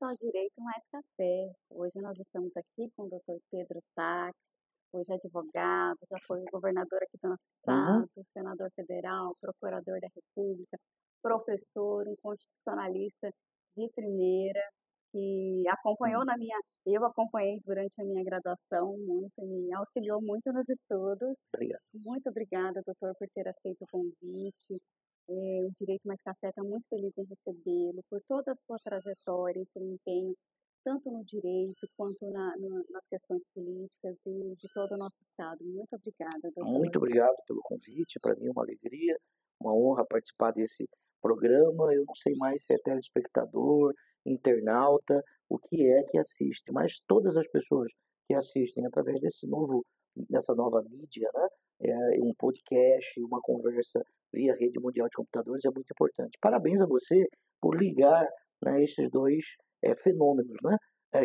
ao Direito Mais Café. Hoje nós estamos aqui com o Dr. Pedro Tax, hoje advogado, já foi governador aqui do nosso Uhum. estado, senador federal, procurador da República, professor, um constitucionalista de primeira, que acompanhou Hum. eu acompanhei durante a minha graduação muito, me auxiliou muito nos estudos. Obrigado. Muito obrigada, doutor, por ter aceito o convite. O Direito Mais Café está muito feliz em recebê-lo, por toda a sua trajetória e seu empenho, tanto no direito quanto nas questões políticas e de todo o nosso estado. Muito obrigada, doutor. Muito obrigado pelo convite. Para mim é uma alegria, uma honra participar desse programa. Eu não sei mais se é telespectador, internauta, o que é que assiste, mas todas as pessoas que assistem através dessa nova mídia, né? Um podcast, uma conversa via rede mundial de computadores é muito importante. Parabéns a você por ligar, né, esses dois fenômenos, né?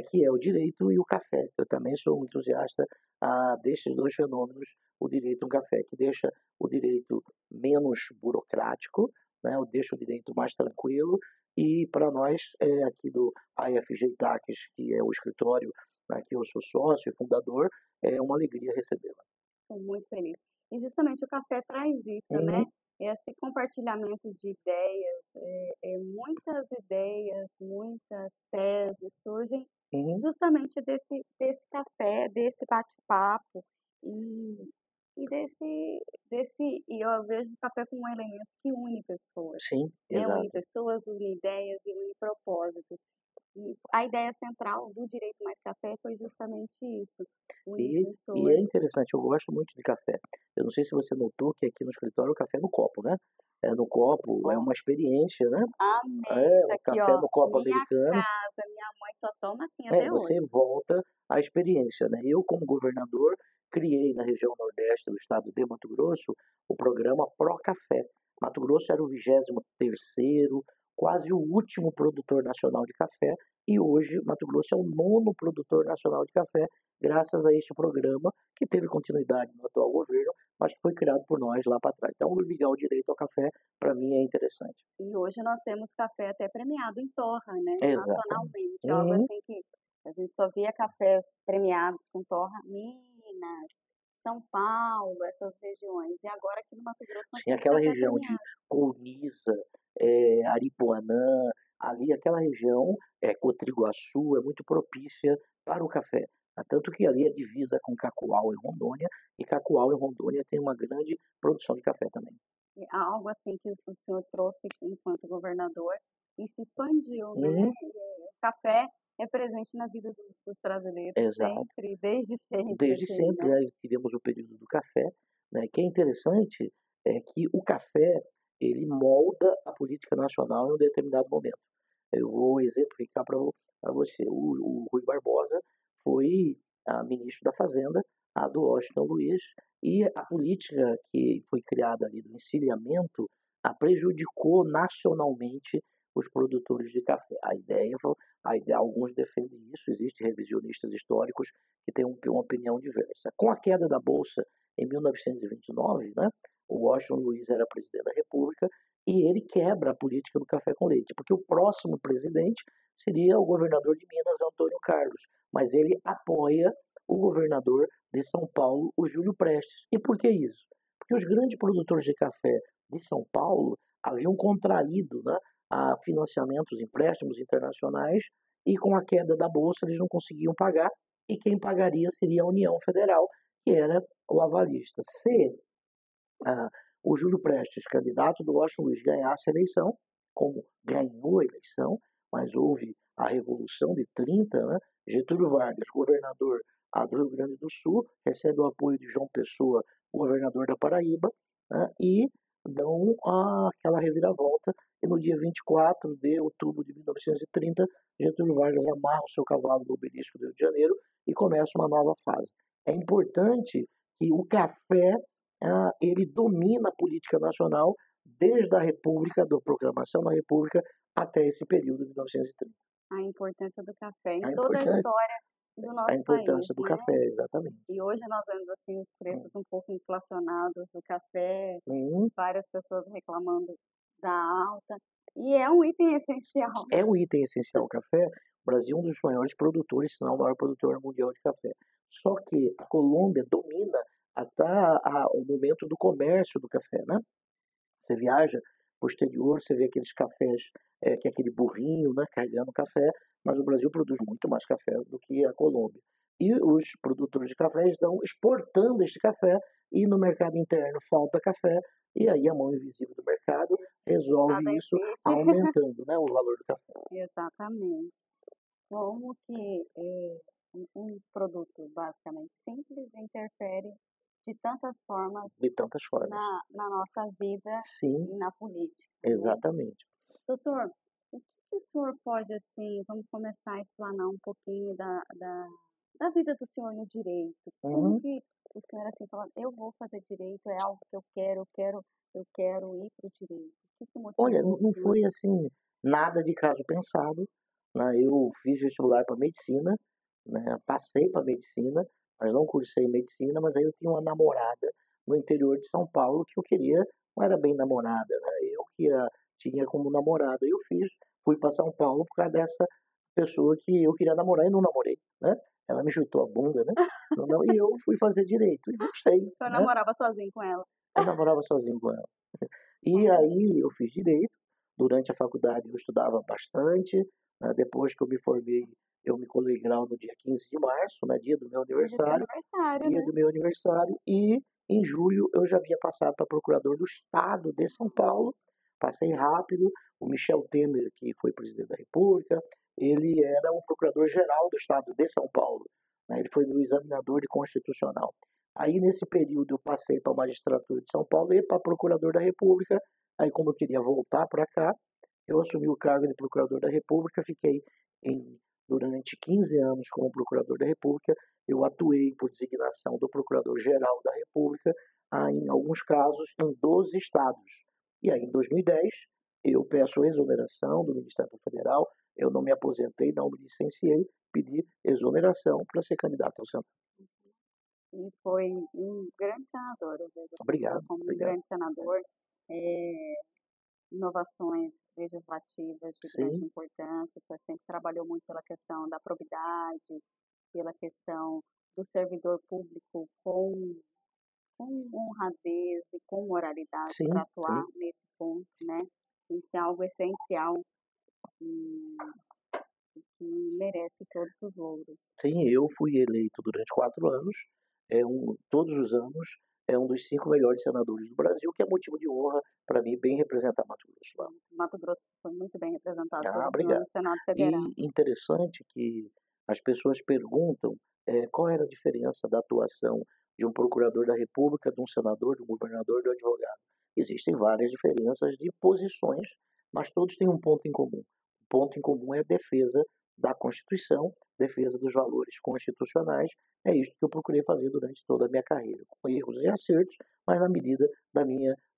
Que é o direito e o café. Eu também sou um entusiasta desses dois fenômenos, o direito e o café, que deixa o direito menos burocrático, né? Deixa o direito mais tranquilo, e para nós aqui do AFG Taques, que é o escritório, né, que eu sou sócio e fundador, é uma alegria recebê-la. Estou muito feliz. E justamente o café traz isso, né? Uhum, Esse compartilhamento de ideias, muitas ideias, muitas teses surgem uhum. justamente desse café, desse bate-papo e, e eu vejo o café como um elemento que une pessoas, Sim, né? Une exato. pessoas, une ideias e une propósitos. E a ideia central do Direito Mais Café foi justamente isso, unir E pessoas. é interessante, eu gosto muito de café. Eu não sei se você notou que aqui no escritório o café é no copo, né? É no copo, é Ó, uma experiência, né? amei É, isso o aqui, café ó. no copo Minha americano. casa, minha mãe só toma assim até Você hoje. volta à experiência, né? Eu, como governador, criei na região nordeste do estado de Mato Grosso o programa Pro Café. Mato Grosso era o 23º, quase o último produtor nacional de café, e hoje Mato Grosso é o 9º produtor nacional de café, graças a este programa, que teve continuidade no atual governo, mas que foi criado por nós lá para trás. Então, ligar o direito ao café, para mim, é interessante. E hoje nós temos café até premiado em torra, né? Exatamente. Nacionalmente. Algo Uhum. assim que a gente só via cafés premiados com torra, Minas, São Paulo, essas regiões. E agora aqui no Mato Grosso nós Tinha temos aquela café região de premiado. Colniza, Aripuanã, ali aquela região, Cotriguaçu, é muito propícia para o café. Tanto que ali é divisa com Cacoal, em Rondônia, e Cacoal, em Rondônia, tem uma grande produção de café também. E algo assim que o senhor trouxe enquanto governador e se expandiu, né? Uhum, E o café é presente na vida dos brasileiros exato. sempre, desde sempre, Desde assim, sempre, né? né, tivemos o período do café, né, que é interessante é que o café ele molda a política nacional em um determinado momento. Eu vou exemplificar para você. O Rui Barbosa foi ministro da Fazenda do Washington Luiz, e a política que foi criada ali do encilhamento prejudicou nacionalmente os produtores de café. Alguns defendem isso, existem revisionistas históricos que têm uma opinião diversa. Com a queda da Bolsa em 1929, né, o Washington Luiz era presidente da República, e ele quebra a política do café com leite, porque o próximo presidente seria o governador de Minas, Antônio Carlos, mas ele apoia o governador de São Paulo, o Júlio Prestes. E por que isso? Porque os grandes produtores de café de São Paulo haviam contraído, né, financiamentos, empréstimos internacionais, e com a queda da Bolsa eles não conseguiam pagar, e quem pagaria seria a União Federal, que era o avalista. Se ah, o Júlio Prestes, candidato do Washington Luiz, ganhasse a eleição, como ganhou a eleição, mas houve a Revolução de 30, né? Getúlio Vargas, governador do Rio Grande do Sul, recebe o apoio de João Pessoa, governador da Paraíba, né? E dão aquela reviravolta, e no dia 24 de outubro de 1930, Getúlio Vargas amarra o seu cavalo no obelisco do Rio de Janeiro e começa uma nova fase. É importante que o café ele domina a política nacional desde a República, da proclamação da República, até esse período de 1930. A importância do café em A toda a importância, história do a nosso país, importância do né? café, exatamente. E hoje nós vemos assim os Hum. preços um pouco inflacionados do café, Hum. várias pessoas reclamando da alta, e é um item essencial. É um item essencial o café. O Brasil é um dos maiores produtores, se não o maior produtor mundial de café. Só que a Colômbia domina até o momento do comércio do café, né? Você viaja posterior, você vê aqueles cafés, que é aquele burrinho, né, carregando café, mas o Brasil produz muito mais café do que a Colômbia. E os produtores de café estão exportando este café e no mercado interno falta café e aí a mão invisível do mercado resolve Nada isso impede. aumentando, né, o valor do café. Exatamente. Como que um produto basicamente simples interfere de tantas formas De tantas formas. na nossa vida Sim, e na política, né? exatamente. Doutor, o que que o senhor pode, assim, vamos começar a explanar um pouquinho da vida do senhor no direito. Como Uhum. que o senhor, assim, fala, eu vou fazer direito, é algo que eu quero ir para o direito. O que que Olha, motivou o não senhor? foi assim nada de caso pensado, né? Eu fiz vestibular para medicina, né? Passei para medicina, mas não cursei medicina, mas aí eu tinha uma namorada no interior de São Paulo que eu queria, não era bem namorada, né? Eu que tinha como namorada, eu fui para São Paulo por causa dessa pessoa que eu queria namorar e não namorei, né? Ela me chutou a bunda, né? E eu fui fazer direito e gostei, O senhor né? namorava sozinho com ela? Eu namorava sozinho com ela. E Olha, aí eu fiz direito, durante a faculdade eu estudava bastante, né, depois que eu me formei, eu me colei grau no dia 15 de março, né, dia do seu aniversário, dia né? do meu aniversário, e em julho eu já havia passado para procurador do Estado de São Paulo, passei rápido, o Michel Temer, que foi presidente da República, ele era o procurador-geral do Estado de São Paulo, né, ele foi meu examinador de constitucional. Aí, nesse período, eu passei para a magistratura de São Paulo e para procurador da República. Aí, como eu queria voltar para cá, eu assumi o cargo de procurador da República, fiquei durante 15 anos como procurador da República. Eu atuei por designação do procurador-geral da República, em alguns casos, em 12 estados. E aí, em 2010, eu peço exoneração do Ministério Federal, eu não me aposentei, não me licenciei, pedi exoneração para ser candidato ao Senado. E foi um grande senador, eu vejo assim, o senhor Obrigado, como um obrigado. grande senador, eh, inovações legislativas de grande Sim, importância, o senhor sempre trabalhou muito pela questão da probidade, pela questão do servidor público com honradez e com moralidade sim, para atuar sim. nesse ponto, né? Isso é algo essencial e que merece todos os louros. Sim, eu fui eleito durante 4 anos, todos os anos, é um dos 5 melhores senadores do Brasil, que é motivo de honra para mim, bem representar Mato Grosso lá. Mato Grosso foi muito bem representado Ah, pelo senhor no obrigado. Senado Federal. E interessante que as pessoas perguntam, qual era a diferença da atuação de um procurador da República, de um senador, de um governador, de um advogado. Existem várias diferenças de posições, mas todos têm um ponto em comum. O ponto em comum é a defesa da Constituição, defesa dos valores constitucionais. É isso que eu procurei fazer durante toda a minha carreira, com erros e acertos, mas na medida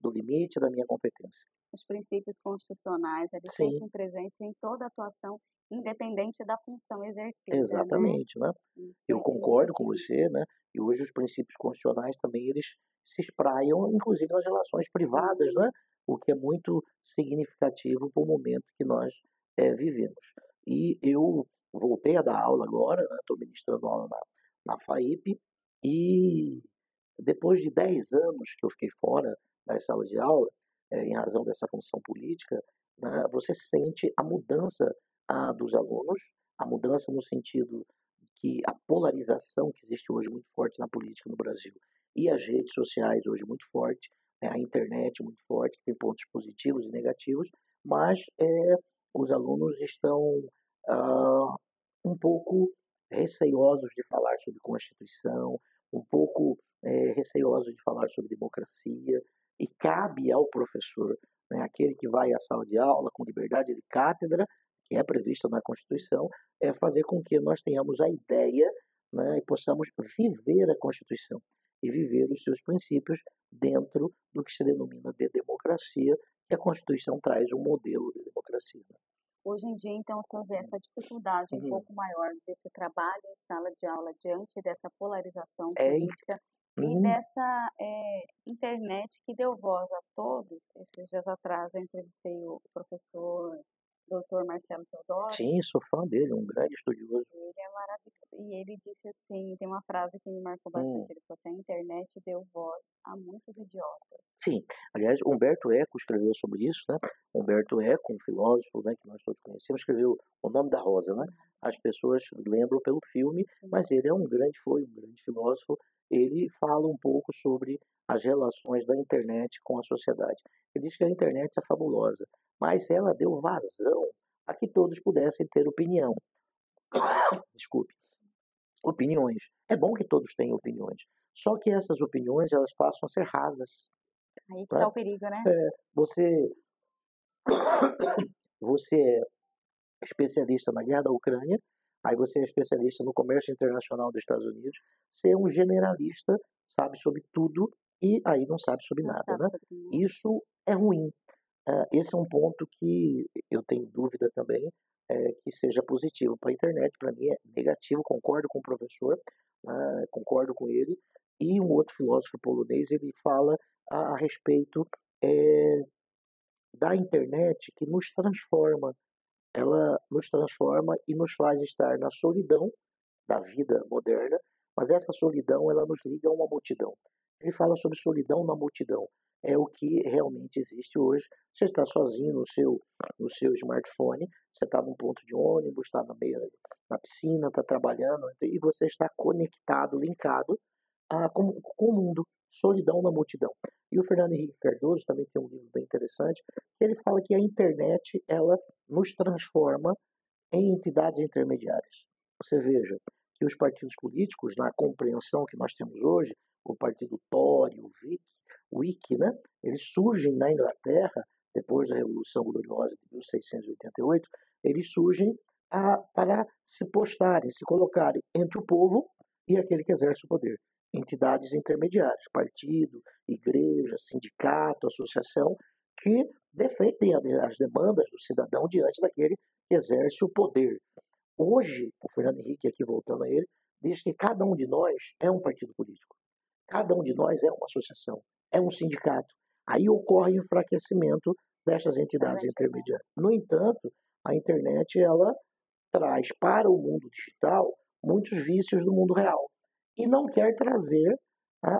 do limite, da minha competência. Os princípios constitucionais, eles Sim, sempre presentes em toda atuação, independente da função exercida, né? exatamente, né? Isso Eu é concordo com importante. você, né? E hoje os princípios constitucionais também eles se espraiam, inclusive nas relações privadas, Sim, né? O que é muito significativo para o momento que nós vivemos. E eu voltei a dar aula agora, né? Estou ministrando aula na FAIP e depois de 10 anos que eu fiquei fora das salas de aula, em razão dessa função política, né, você sente a mudança dos alunos, a mudança no sentido que a polarização que existe hoje muito forte na política no Brasil e as redes sociais hoje muito forte, né, a internet muito forte, que tem pontos positivos e negativos, mas os alunos estão ah, um pouco receiosos de falar sobre Constituição, um pouco receiosos de falar sobre democracia, e cabe ao professor, né, aquele que vai à sala de aula com liberdade de cátedra, que é prevista na Constituição, fazer com que nós tenhamos a ideia, né, e possamos viver a Constituição e viver os seus princípios dentro do que se denomina de democracia, que a Constituição traz um modelo de democracia. Né? hoje em dia, então, o senhor vê essa dificuldade um Uhum. pouco maior desse trabalho em sala de aula diante dessa polarização É, política e uhum, dessa internet que deu voz a todos. Esses dias atrás eu entrevistei o professor Dr. professor Marcelo Teodoro. Sim, sou fã dele, um grande estudioso. Ele é maravilhoso. E ele disse assim, tem uma frase que me marcou Hum. bastante, ele falou assim, a internet deu voz a muitos idiotas. Sim, aliás, Humberto Eco escreveu sobre isso, né? Humberto Eco, um filósofo, né, que nós todos conhecemos, escreveu O Nome da Rosa, né? As pessoas lembram pelo filme, mas ele foi um grande filósofo. Ele fala um pouco sobre as relações da internet com a sociedade. Ele diz que a internet é fabulosa, mas ela deu vazão a que todos pudessem ter opinião. Desculpe, opiniões. É bom que todos tenham opiniões, só que essas opiniões elas passam a ser rasas. Aí que Né? tá o perigo, né? Você, você é especialista na guerra da Ucrânia, aí você é especialista no comércio internacional dos Estados Unidos, você é um generalista, sabe sobre tudo e aí não sabe sobre Não nada, sabe né? sobre mim. Isso é ruim. Esse é um ponto que eu tenho dúvida também que seja positivo para a internet. Para mim é negativo, concordo com o professor, concordo com ele. E um outro filósofo polonês, ele fala a respeito da internet que nos transforma. Ela nos transforma e nos faz estar na solidão da vida moderna, mas essa solidão ela nos liga a uma multidão. Ele fala sobre solidão na multidão. É o que realmente existe hoje. Você está sozinho no seu smartphone, você está num ponto de ônibus, está na piscina, está trabalhando, e você está conectado, linkado com o mundo. Solidão na multidão. E o Fernando Henrique Cardoso também tem um livro bem interessante, que ele fala que a internet ela nos transforma em entidades intermediárias. Você veja que os partidos políticos, na compreensão que nós temos hoje, o partido Tory, o Whig, né, eles surgem na Inglaterra, depois da Revolução Gloriosa de 1688, eles surgem para se postarem, se colocarem entre o povo e aquele que exerce o poder. Entidades intermediárias, partido, igreja, sindicato, associação, que defendem as demandas do cidadão diante daquele que exerce o poder. Hoje, o Fernando Henrique, aqui voltando a ele, diz que cada um de nós é um partido político. Cada um de nós é uma associação, é um sindicato. Aí ocorre o enfraquecimento dessas entidades intermediárias. No entanto, a internet ela traz para o mundo digital muitos vícios do mundo real e não quer trazer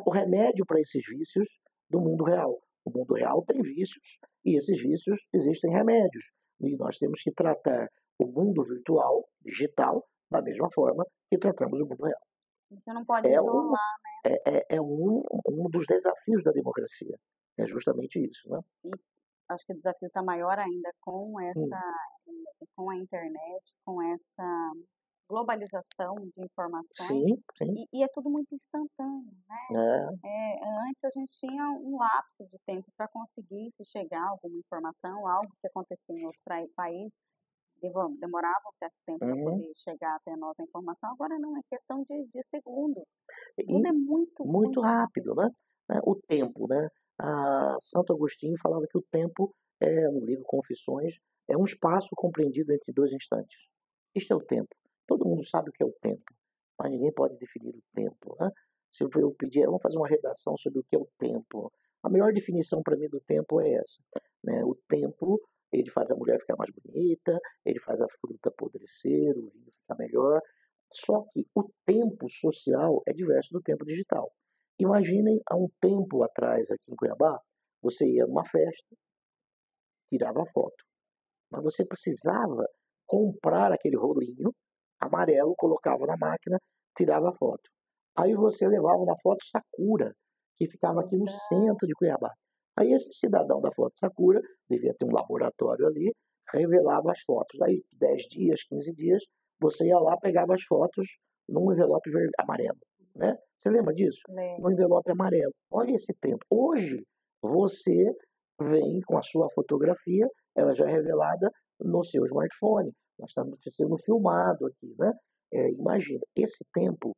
o remédio para esses vícios do mundo real. O mundo real tem vícios e esses vícios existem remédios. E nós temos que tratar o mundo virtual, digital, da mesma forma que tratamos o mundo real. Você não pode É isolar, um dos desafios da democracia. É justamente isso, né? e acho que o desafio está maior ainda com com a internet, com essa globalização de informações, Sim, sim. e é tudo muito instantâneo, né? Antes a gente tinha um lapso de tempo para conseguir se chegar a alguma informação, algo que acontecia em outro país, demorava um certo tempo para Uhum. poder chegar até nós a informação, agora não, é questão de segundos. E Tudo é muito, muito rápido, né? O tempo, né? Santo Agostinho falava que o tempo, no livro Confissões, é um espaço compreendido entre dois instantes. Isto é o tempo. Todo mundo sabe o que é o tempo, mas ninguém pode definir o tempo, né? Se eu pedir, vamos fazer uma redação sobre o que é o tempo. A melhor definição para mim do tempo é essa, né? O tempo, ele faz a mulher ficar mais bonita, ele faz a fruta apodrecer, o vinho ficar melhor. Só que o tempo social é diverso do tempo digital. Imaginem há um tempo atrás aqui em Cuiabá, você ia numa festa, tirava foto, mas você precisava comprar aquele rolinho amarelo, colocava na máquina, tirava a foto. Aí você levava na foto Sakura, que ficava aqui no centro de Cuiabá. Aí esse cidadão da foto Sakura, devia ter um laboratório ali, revelava as fotos. Daí 10 dias, 15 dias, você ia lá, pegava as fotos num envelope amarelo. Né? Você lembra disso? Lembro. No envelope amarelo. Olha esse tempo. Hoje, você vem com a sua fotografia, ela já é revelada no seu smartphone. Nós estamos sendo filmado aqui, né? Imagina, esse tempo,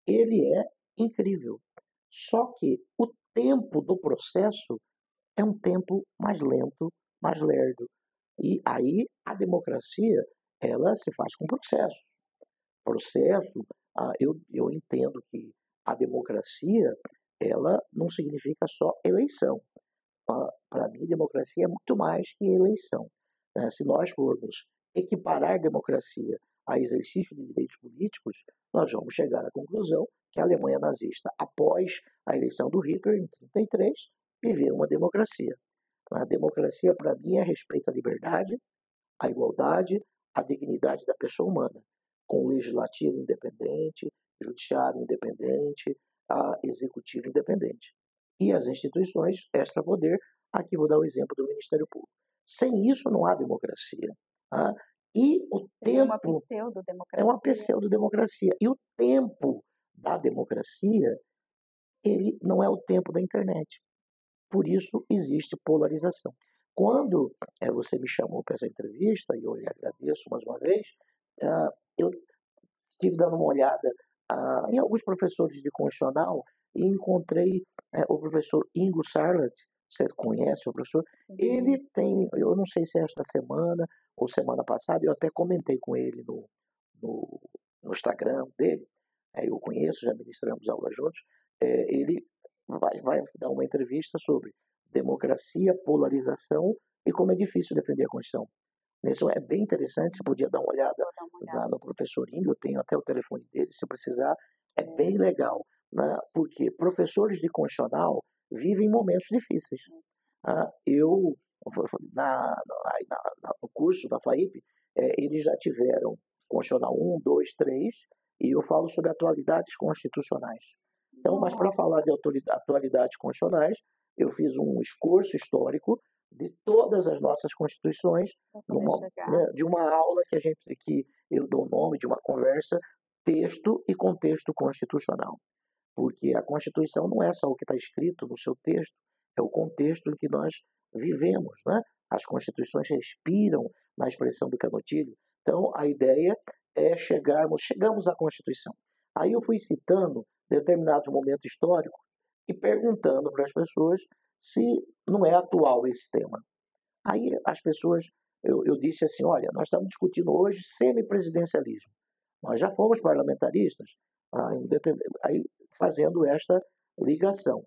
ele é incrível. Só que o tempo do processo é um tempo mais lento, mais lerdo. E aí a democracia, ela se faz com processo. Processo, eu entendo que a democracia, ela não significa só eleição. Para mim, democracia é muito mais que eleição. Se nós formos equiparar democracia a exercício de direitos políticos, nós vamos chegar à conclusão que a Alemanha nazista, após a eleição do Hitler, em 1933, viveu uma democracia. A democracia, para mim, é respeito à liberdade, à igualdade, à dignidade da pessoa humana, com o legislativo independente, judiciário independente, a executivo independente. E as instituições extrapoder, aqui vou dar o exemplo do Ministério Público. Sem isso não há democracia. Tá? E o Seria uma tempo é pseudo-democracia. uma pseudo-democracia. E o tempo da democracia, ele não é o tempo da internet. Por isso existe polarização. Quando você me chamou para essa entrevista, e eu lhe agradeço mais uma vez, eu estive dando uma olhada em alguns professores de constitucional e encontrei o professor Ingo Sarlat, você conhece o professor? Ele tem, eu não sei se é esta semana ou semana passada, eu até comentei com ele no Instagram dele, eu conheço, já ministramos aulas juntos, ele vai dar uma entrevista sobre democracia, polarização e como é difícil defender a Constituição. Isso é bem interessante, você podia dar uma olhada lá no professor Ingo, eu tenho até o telefone dele, se precisar, é bem legal, né? Porque professores de constitucional vivem momentos difíceis. Eu, no curso da FAIP, eles já tiveram constitucional 1, 2, 3, e eu falo sobre atualidades constitucionais. Então, mas para falar de atualidades constitucionais, eu fiz um esforço histórico de todas as nossas constituições, de uma aula que eu dou o nome, de uma conversa, texto e contexto constitucional. Porque a Constituição não é só o que está escrito no seu texto, é o contexto em que nós vivemos, né? As constituições respiram na expressão do Canutilho. Então, a ideia é chegamos à Constituição. Aí eu fui citando determinados momentos históricos e perguntando para as pessoas se não é atual esse tema. Aí as pessoas, eu disse assim, olha, nós estamos discutindo hoje semipresidencialismo. Nós já fomos parlamentaristas, aí fazendo esta ligação.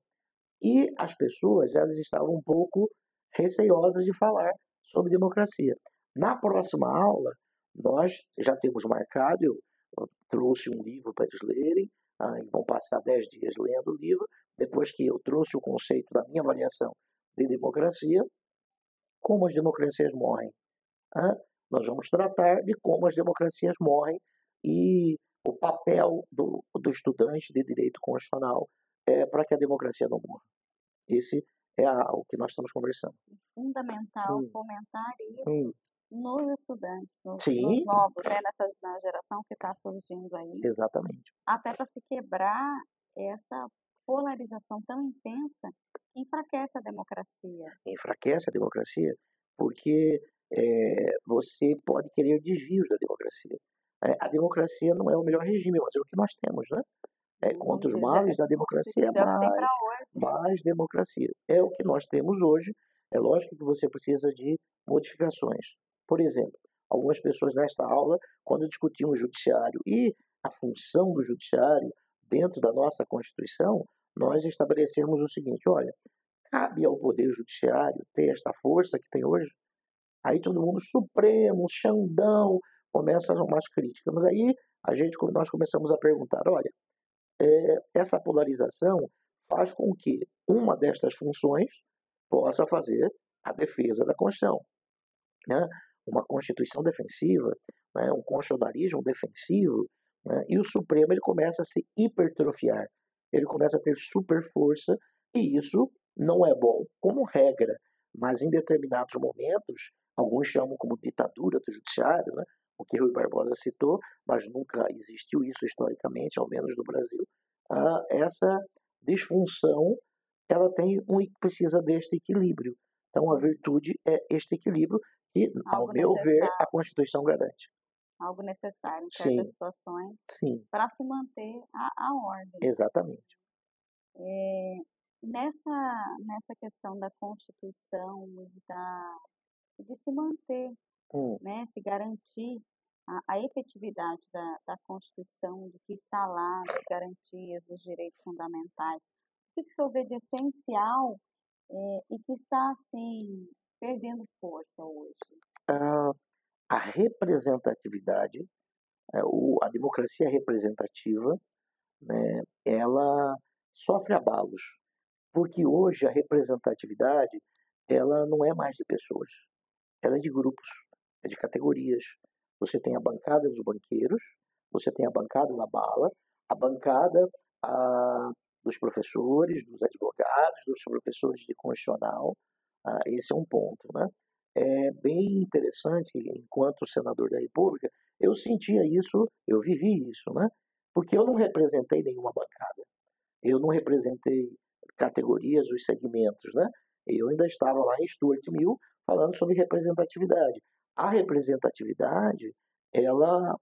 E as pessoas, elas estavam um pouco receosas de falar sobre democracia. Na próxima aula, nós já temos marcado, eu trouxe um livro para eles lerem, vão passar 10 dias lendo o livro, depois que eu trouxe o conceito da minha avaliação de democracia, como as democracias morrem. Nós vamos tratar de como as democracias morrem e o papel do estudante de direito constitucional para que a democracia não morra. Esse é o que nós estamos conversando. Fundamental fomentar isso nos estudantes, nos Sim, novos, na geração que está surgindo aí, exatamente. até para se quebrar essa polarização tão intensa que enfraquece a democracia. Enfraquece a democracia porque você pode querer desvios da democracia. A democracia não é o melhor regime, mas é o que nós temos, né? Contra os males da democracia, mais democracia. É o que nós temos hoje. É lógico que você precisa de modificações. Por exemplo, algumas pessoas nesta aula, quando discutiam o judiciário e a função do judiciário dentro da nossa Constituição, nós estabelecemos o seguinte, olha, cabe ao Poder Judiciário ter esta força que tem hoje? Aí todo mundo, Supremo, Xandão, começa a fazer umas críticas. Mas aí nós começamos a perguntar, olha, essa polarização faz com que uma destas funções possa fazer a defesa da Constituição. Né? Uma Constituição defensiva, né? Um constitucionalismo defensivo, né? E o Supremo ele começa a se hipertrofiar, ele começa a ter super força, e isso não é bom como regra, mas em determinados momentos, alguns chamam como ditadura do judiciário, né? O que Rui Barbosa citou, mas nunca existiu isso historicamente, ao menos no Brasil. Essa disfunção ela precisa deste equilíbrio. Então, a virtude é este equilíbrio que, ao meu ver, a Constituição garante. Algo necessário em certas situações para se manter a ordem. Exatamente. Nessa questão da Constituição de se manter, né, se garantir a efetividade da Constituição, do que está lá, das garantias, dos direitos fundamentais, o que o senhor vê de essencial e que está, assim, perdendo força hoje? a representatividade, a democracia representativa, né, ela sofre abalos, porque hoje a representatividade ela não é mais de pessoas, ela é de grupos, é de categorias. Você tem a bancada dos banqueiros, você tem a bancada da bala, a bancada a, dos professores, dos advogados, dos professores de constitucional. Esse é um ponto, né? É bem interessante, enquanto senador da República, eu sentia isso, eu vivi isso, né? Porque eu não representei nenhuma bancada, eu não representei categorias, os segmentos, né? Eu ainda estava lá em Stuart Mill falando sobre representatividade. A representatividade, ela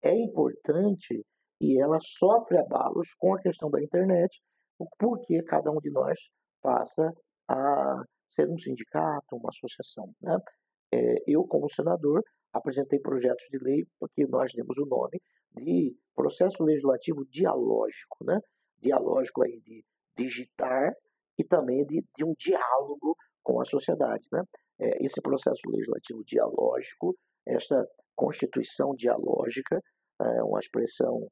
é importante e ela sofre abalos com a questão da internet, porque cada um de nós passa a ser um sindicato, uma associação, né? Eu, como senador, apresentei projetos de lei, porque nós temos o nome de processo legislativo dialógico, né? Dialógico aí de digitar e também de um diálogo com a sociedade, né? Esse processo legislativo dialógico, esta constituição dialógica, é uma expressão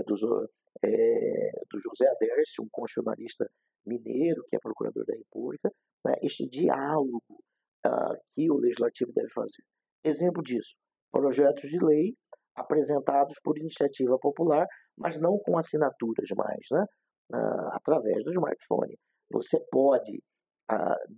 do José Aderce, um constitucionalista mineiro, que é procurador da República, né? Este diálogo que o legislativo deve fazer. Exemplo disso, projetos de lei apresentados por iniciativa popular, mas não com assinaturas mais, né? Através do smartphone. Você pode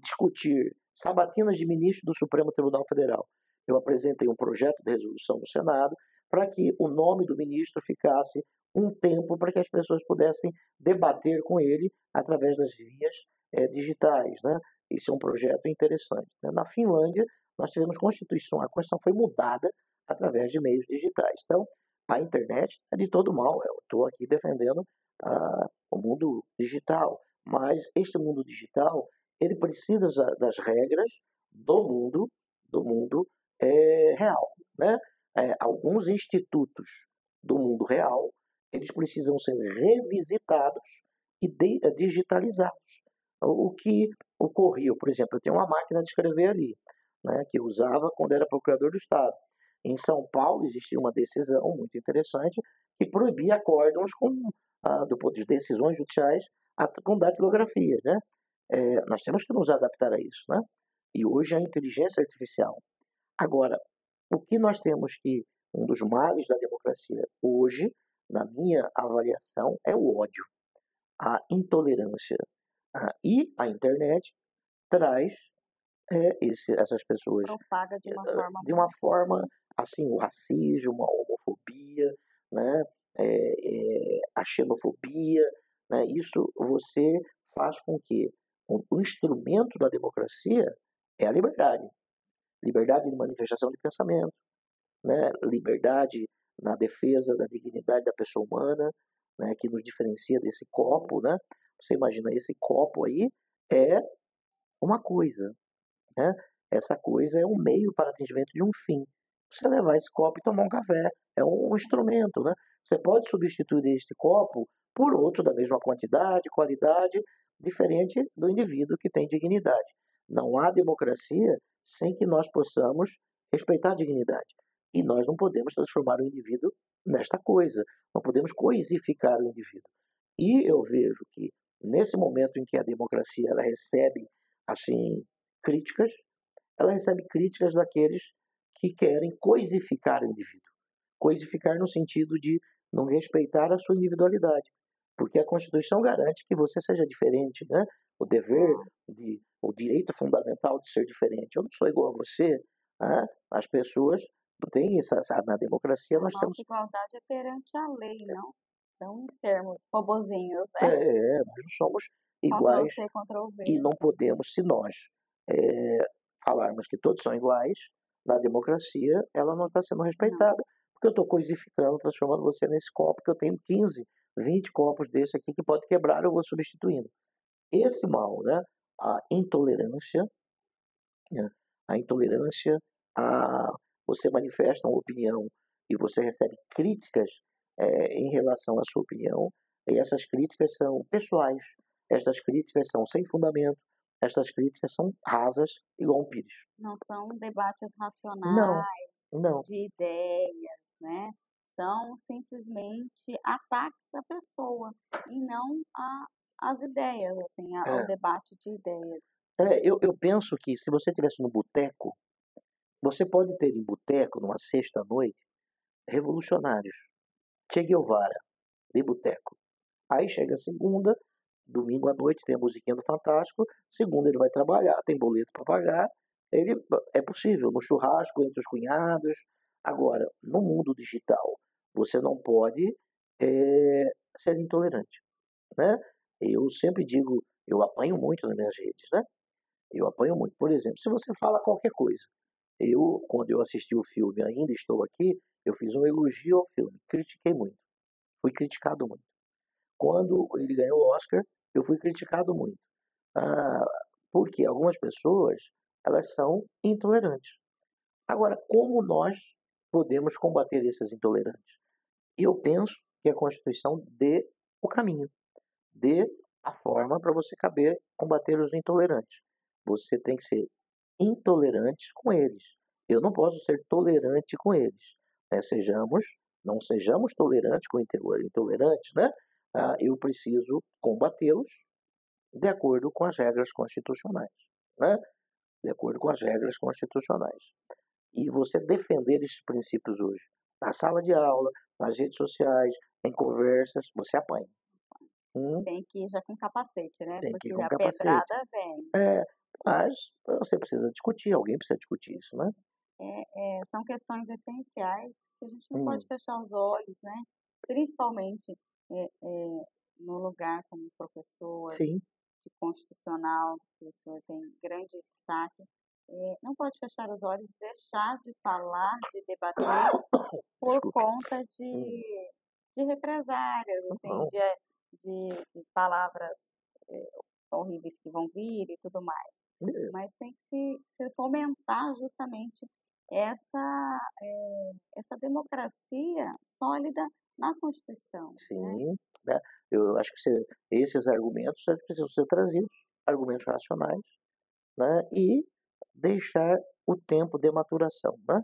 discutir sabatinas de ministro do Supremo Tribunal Federal. Eu apresentei um projeto de resolução no Senado para que o nome do ministro ficasse um tempo para que as pessoas pudessem debater com ele através das vias digitais, né? Esse é um projeto interessante, né? Na Finlândia, nós tivemos Constituição, a Constituição foi mudada através de meios digitais. Então, a internet é de todo mal. Eu estou aqui defendendo o mundo digital, mas este mundo digital ele precisa das regras do mundo real, né? Alguns institutos do mundo real eles precisam ser revisitados e digitalizados. O que ocorria, por exemplo, eu tenho uma máquina de escrever ali, né, que eu usava quando era procurador do Estado. Em São Paulo existia uma decisão muito interessante que proibia acórdãos de decisões judiciais com datilografia, né? Nós temos que nos adaptar a isso, né? E hoje a inteligência artificial. Agora, o que nós temos que um dos males da democracia hoje, na minha avaliação, é o ódio, a intolerância. E a internet traz essas pessoas Propaga de uma forma assim, o racismo, a homofobia, né? A xenofobia, né? Isso você faz com que o instrumento da democracia é a liberdade. Liberdade de manifestação de pensamento, né? Liberdade na defesa da dignidade da pessoa humana, né? Que nos diferencia desse copo, né? Você imagina, esse copo aí é uma coisa, né? Essa coisa é um meio para atingimento de um fim. Você levar esse copo e tomar um café é um instrumento, né? Você pode substituir este copo por outro da mesma quantidade, qualidade, diferente do indivíduo que tem dignidade. Não há democracia sem que nós possamos respeitar a dignidade. E nós não podemos transformar o indivíduo nesta coisa. Não podemos coisificar o indivíduo. E eu vejo que nesse momento em que a democracia ela recebe assim críticas, ela recebe críticas daqueles que querem coisificar o indivíduo. Coisificar no sentido de não respeitar a sua individualidade. Porque a Constituição garante que você seja diferente, né? O dever, o direito fundamental de ser diferente. Eu não sou igual a você. Né? As pessoas têm na democracia nós temos... Nossa igualdade é perante a lei, não em sermos robozinhos, né? Nós não somos iguais Ctrl+C, Ctrl+V. e não podemos, se nós falarmos que todos são iguais, na democracia ela não está sendo respeitada. Não. Porque eu estou coisificando, transformando você nesse copo, que eu tenho 15, 20 copos desse aqui que pode quebrar, eu vou substituindo. Esse mal, né? A intolerância, né? A intolerância, você manifesta uma opinião e você recebe críticas em relação à sua opinião, e essas críticas são pessoais, essas críticas são sem fundamento, estas críticas são rasas, igual um pires. Não são debates Não, racionais, não. de ideias, né? São simplesmente ataques à pessoa e não às ideias, assim, ao É. debate de ideias. Eu penso que se você estivesse no boteco, você pode ter em boteco, numa sexta-noite, revolucionários. Che Guevara, de boteco. Aí chega segunda, domingo à noite tem a musiquinha do Fantástico, segunda ele vai trabalhar, tem boleto para pagar, ele é possível, no churrasco, entre os cunhados. Agora, no mundo digital, você não pode ser intolerante, né? Eu sempre digo, eu apanho muito nas minhas redes, né? Eu apanho muito. Por exemplo, se você fala qualquer coisa, quando eu assisti o filme Ainda Estou Aqui, eu fiz um elogio ao filme, critiquei muito, fui criticado muito. Quando ele ganhou o Oscar, eu fui criticado muito. Ah, porque algumas pessoas, elas são intolerantes. Agora, como nós podemos combater esses intolerantes? Eu penso que a Constituição dê o caminho, dê a forma para você combater os intolerantes. Você tem que ser intolerante com eles. Eu não posso ser tolerante com eles. Né? Não sejamos tolerantes com intolerantes, né? Eu preciso combatê-los de acordo com as regras constitucionais, né? De acordo com as regras constitucionais. E você defender esses princípios hoje, na sala de aula, nas redes sociais, em conversas, você apanha. Tem que ir já com capacete, né? Tem que ir Porque com a capacete. pedrada vem. É, mas você precisa discutir, alguém precisa discutir isso, né? São questões essenciais que a gente não pode Hum, fechar os olhos, né? Principalmente é, é, no lugar como professor sim, de constitucional, que o senhor tem grande destaque, não pode fechar os olhos e deixar de falar, de debater por desculpe. conta Hum, de represárias, assim, não, de palavras eh, horríveis que vão vir e tudo mais. é, Mas tem que se fomentar justamente essa, essa democracia sólida na Constituição, né? sim, né? Eu acho que esses argumentos eles precisam ser trazidos, argumentos racionais, né? E deixar o tempo de maturação, né?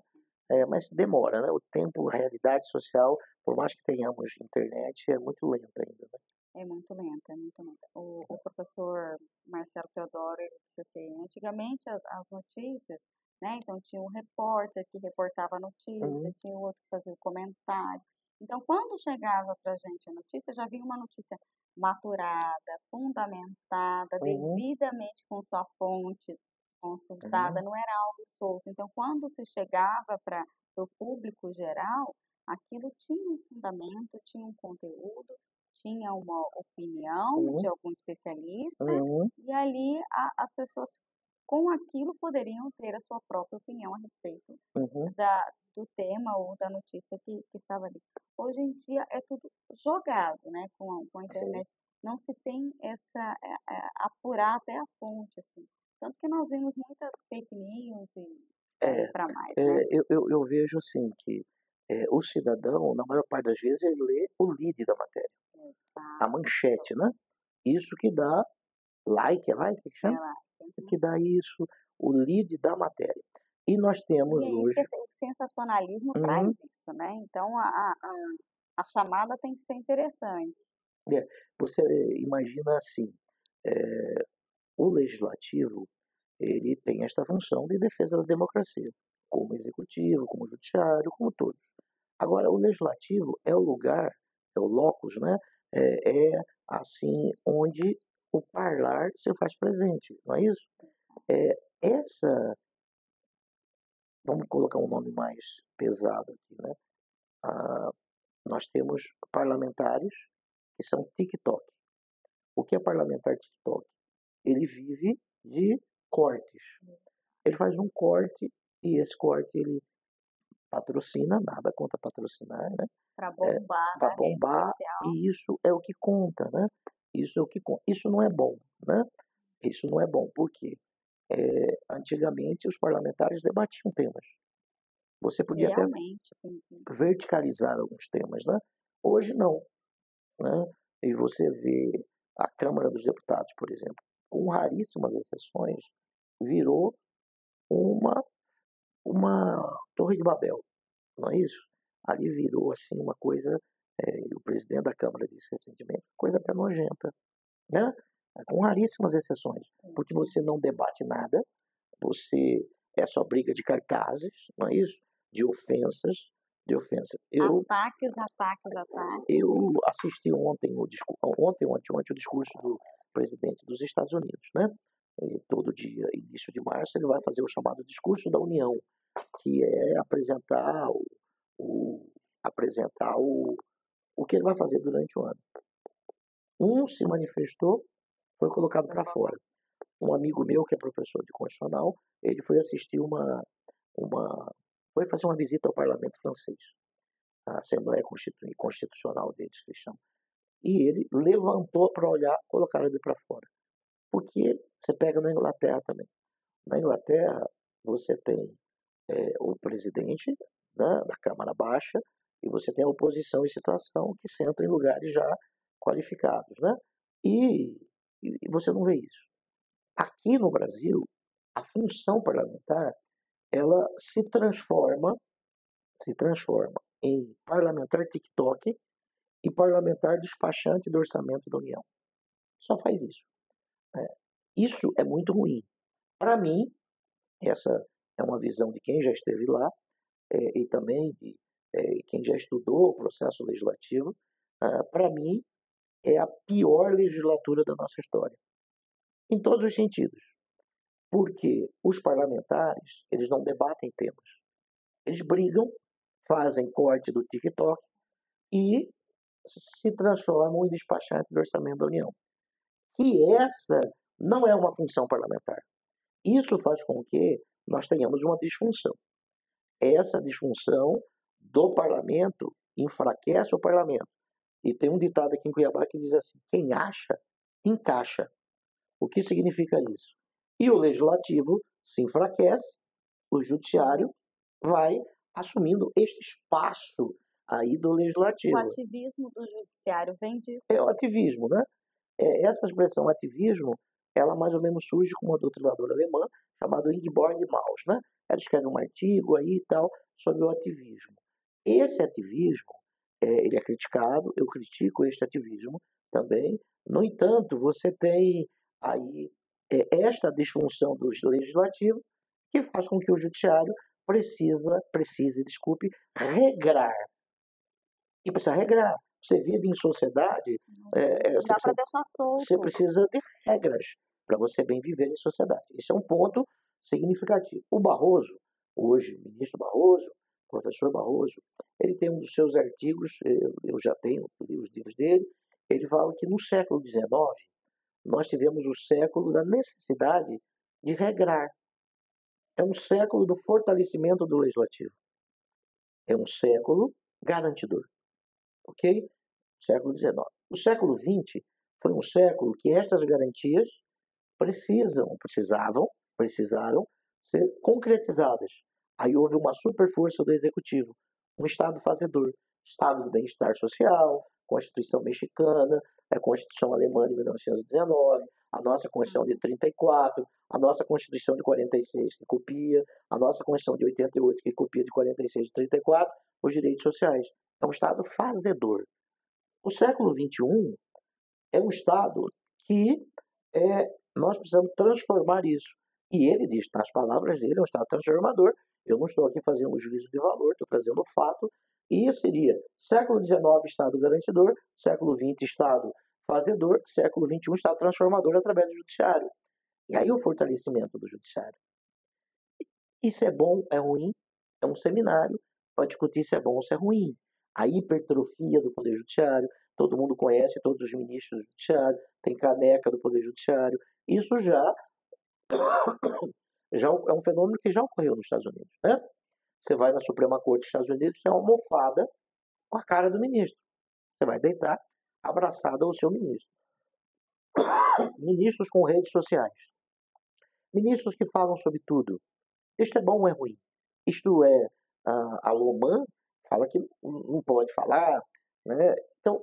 Mas demora, né? O tempo, a realidade social, por mais que tenhamos internet, é muito lenta ainda, né? É muito lenta, é muito lenta. O professor Marcelo Teodoro, ele disse assim, antigamente as notícias, né, então tinha um repórter que reportava a notícia, Uhum, tinha o outro que fazia o comentário. Então, quando chegava para a gente a notícia, já vinha uma notícia maturada, fundamentada, uhum, devidamente com sua fonte consultada, uhum, não era algo solto. Então, quando se chegava para o público geral, aquilo tinha um fundamento, tinha um conteúdo, tinha uma opinião de uhum, algum especialista uhum, e ali as pessoas com aquilo poderiam ter a sua própria opinião a respeito uhum, do tema ou da notícia que estava ali. Hoje em dia é tudo jogado, né, com a sim. internet. Não se tem essa apurar até a fonte, assim. Tanto que nós vimos muitas fake news e daí É, para mais, né? eu vejo assim que o cidadão, na maior parte das vezes, ele lê o lead da matéria, a Exato. manchete, né? Isso que dá like, é like que chama? Ela, Que dá isso, o lead da matéria. E nós e temos é isso que hoje. o sensacionalismo traz Uhum, isso, né? Então a chamada tem que ser interessante. é, você imagina assim, eh, o legislativo ele tem esta função de defesa da democracia, como executivo, como judiciário, como todos. Agora, o legislativo é o lugar, é o locus, né? Assim onde o parlamentar se faz presente, não é isso? É, essa, vamos colocar um nome mais pesado aqui, né? Ah, nós temos parlamentares que são TikTok. O que é parlamentar TikTok? Ele vive de cortes. Ele faz um corte e esse corte ele patrocina, nada contra patrocinar, né? Para bombar Para na rede bombar, social. e isso é o que conta, né? Isso é o que conta. Isso não é bom, né? Isso não é bom, porque antigamente os parlamentares debatiam temas. Você podia até Realmente, verticalizar alguns temas, né? Hoje não, né? E você vê a Câmara dos Deputados, por exemplo. com raríssimas exceções, virou uma, uma Torre de Babel, não é isso? Ali virou assim uma coisa, o presidente da Câmara disse recentemente, coisa até nojenta, né? Com raríssimas exceções, porque você não debate nada, você é só briga de cartazes, não é isso? De ofensas, de ofensas. Ataques. Eu assisti ontem ou anteontem, o discurso do presidente dos Estados Unidos, né? E todo dia, início de março, ele vai fazer o chamado Discurso da União, que é apresentar o que ele vai fazer durante o ano. Um se manifestou, foi colocado para fora. Um amigo meu, que é professor de constitucional, ele foi assistir foi fazer uma visita ao parlamento francês, a Assembleia Constitucional deles, que eles chamam. E ele levantou para olhar, colocaram ele para fora. Porque você pega na Inglaterra também. Na Inglaterra, você tem o presidente, né, da Câmara Baixa, e você tem a oposição em situação que senta em lugares já qualificados, né? E você não vê isso. Aqui no Brasil, a função parlamentar, ela se transforma em parlamentar TikTok e parlamentar despachante do orçamento da União. Só faz isso. Né? Isso é muito ruim. Para mim, essa é uma visão de quem já esteve lá e também de quem já estudou o processo legislativo. Para mim, é a pior legislatura da nossa história, em todos os sentidos. Porque os parlamentares, eles não debatem temas. Eles brigam, fazem corte do TikTok e se transformam em despachante do orçamento da União. Que essa não é uma função parlamentar. Isso faz com que nós tenhamos uma disfunção. Essa disfunção do parlamento enfraquece o parlamento. E tem um ditado aqui em Cuiabá que diz assim: quem acha, encaixa. O que significa isso? E o legislativo se enfraquece, o judiciário vai assumindo este espaço aí do legislativo. O ativismo do judiciário vem disso? É o ativismo, né? Essa expressão ativismo, ela mais ou menos surge com uma doutrinadora alemã chamada Ingeborg Maus, né? Ela escreve um artigo aí e tal sobre o ativismo. Esse ativismo, ele é criticado, eu critico este ativismo também. No entanto, você tem aí esta disfunção do legislativo que faz com que o judiciário precise, regrar. E precisa regrar. Você vive em sociedade, dá para deixar solto. Você precisa de regras para você bem viver em sociedade. Esse é um ponto significativo. O Barroso, hoje, o ministro Barroso, professor Barroso, ele tem um dos seus artigos, eu já tenho li os livros dele, ele fala que no século XIX nós tivemos o século da necessidade de regrar. É um século do fortalecimento do legislativo. É um século garantidor. Ok? Século XIX. O século XX foi um século que estas garantias precisaram ser concretizadas. Aí houve uma super força do executivo, um Estado fazedor, Estado do bem-estar social, Constituição mexicana, a Constituição alemã de 1919, a nossa Constituição de 34, a nossa Constituição de 46 que copia, a nossa Constituição de 88 que copia de 46 e 34, os direitos sociais. É um Estado fazedor. O século XXI é um Estado que nós precisamos transformar isso. E ele diz, nas palavras dele, é um Estado transformador. Eu não estou aqui fazendo um juízo de valor, estou trazendo o fato. E seria século XIX, Estado garantidor, século XX, Estado fazedor, século XXI, Estado transformador através do judiciário. E aí o fortalecimento do judiciário. Isso é bom, é ruim? É um seminário para discutir se é bom ou se é ruim. A hipertrofia do Poder Judiciário, todo mundo conhece todos os ministros do Judiciário, tem caneca do Poder Judiciário. Isso já é um fenômeno que já ocorreu nos Estados Unidos. Né? Você vai na Suprema Corte dos Estados Unidos, tem uma almofada com a cara do ministro. Você vai deitar abraçado ao seu ministro. Ministros com redes sociais. Ministros que falam sobre tudo. Isto é bom ou é ruim? Isto é, a Loman fala que não pode falar, né? Então,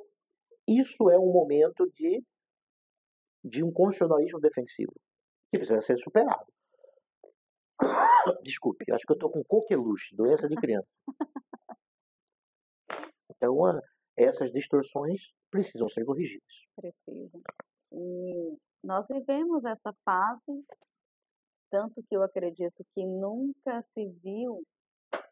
isso é um momento de de um constitucionalismo defensivo, que precisa ser superado. Desculpe, eu acho que eu estou com coqueluche, doença de criança. Então, essas distorções precisam ser corrigidas. Precisa. E nós vivemos essa fase, tanto que eu acredito que nunca se viu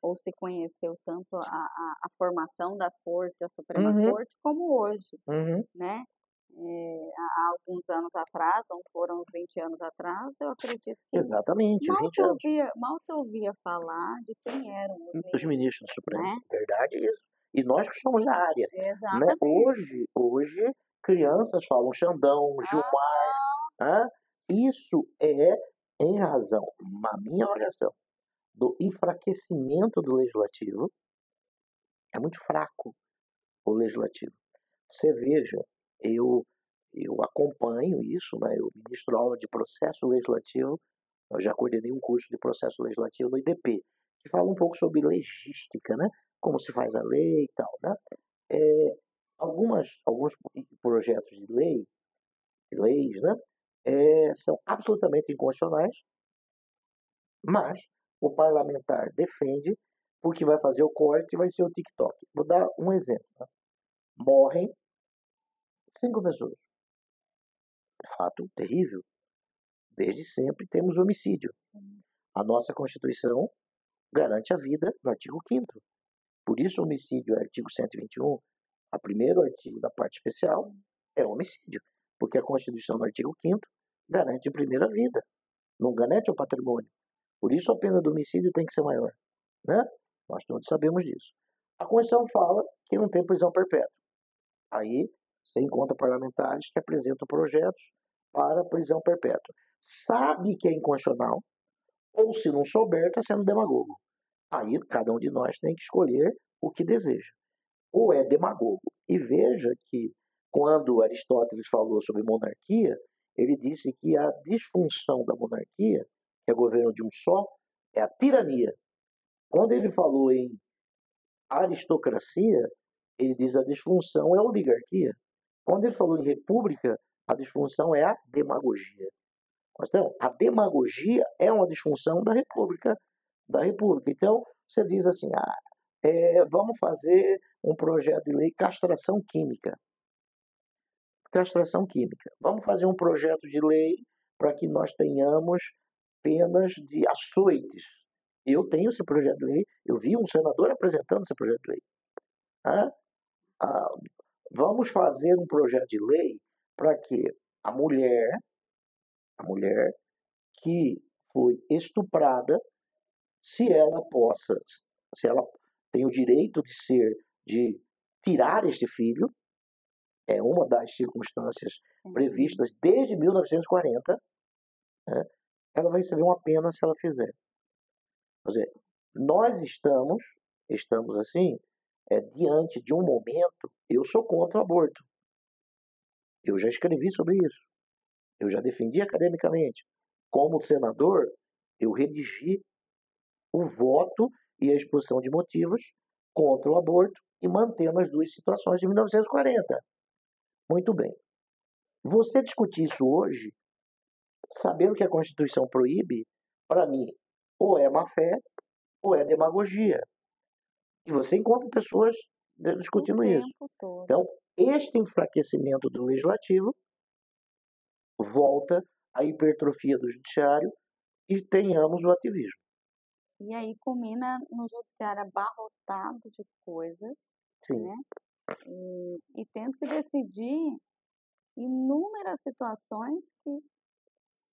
ou se conheceu tanto a formação da Corte, da Suprema Uhum, Corte, como hoje, uhum. né? Há alguns anos atrás, ou foram uns 20 anos atrás, eu acredito que Exatamente, mal 20 se anos. ouvia falar de quem eram os Os ministros do ministros, Supremo. né? Verdade é isso. E nós que somos da área. Né? Exatamente. Hoje, crianças falam Xandão, Gilmar. Isso é em razão, na minha avaliação, do enfraquecimento do legislativo. É muito fraco o legislativo. Você veja, eu, eu acompanho isso, né? Eu ministro aula de processo legislativo, eu já coordenei um curso de processo legislativo no IDP, que fala um pouco sobre legística, né? Como se faz a lei e tal, né? Alguns projetos de leis, né? São absolutamente inconstitucionais, mas o parlamentar defende porque vai fazer o corte e vai ser o TikTok. Vou dar um exemplo. Né? Morrem 5 pessoas. Fato terrível. Desde sempre temos homicídio. A nossa Constituição garante a vida no artigo 5º. Por isso o homicídio é artigo 121, a primeiro artigo da parte especial é homicídio, porque a Constituição no artigo 5º garante a primeira vida, não garante o patrimônio. Por isso a pena do homicídio tem que ser maior, né? Nós todos sabemos disso. A Constituição fala que não tem prisão perpétua. Aí você encontra parlamentares que apresentam projetos para prisão perpétua. Sabe que é inconstitucional, ou se não souber, está sendo demagogo. Aí cada um de nós tem que escolher o que deseja. Ou é demagogo. E veja que quando Aristóteles falou sobre monarquia, ele disse que a disfunção da monarquia, que é governo de um só, é a tirania. Quando ele falou em aristocracia, ele diz a disfunção é a oligarquia. Quando ele falou em república, a disfunção é a demagogia. Então, a demagogia é uma disfunção da república. Então, você diz assim, vamos fazer um projeto de lei castração química. Castração química. Vamos fazer um projeto de lei para que nós tenhamos penas de açoites. Eu tenho esse projeto de lei, eu vi um senador apresentando esse projeto de lei. Vamos fazer um projeto de lei para que a mulher que foi estuprada, se ela tem o direito de tirar este filho, é uma das circunstâncias previstas desde 1940, né, ela vai receber uma pena se ela fizer. Quer dizer, nós estamos assim, diante de um momento, eu sou contra o aborto. Eu já escrevi sobre isso. Eu já defendi academicamente. Como senador, eu redigi o voto e a exposição de motivos contra o aborto e mantendo as duas situações de 1940. Muito bem. Você discutir isso hoje, sabendo que a Constituição proíbe, para mim, ou é má fé ou é demagogia. E você encontra pessoas discutindo isso. Então, este enfraquecimento do legislativo volta à hipertrofia do judiciário e tenhamos o ativismo. E aí culmina no judiciário abarrotado de coisas, Sim. né? E tendo que decidir inúmeras situações que,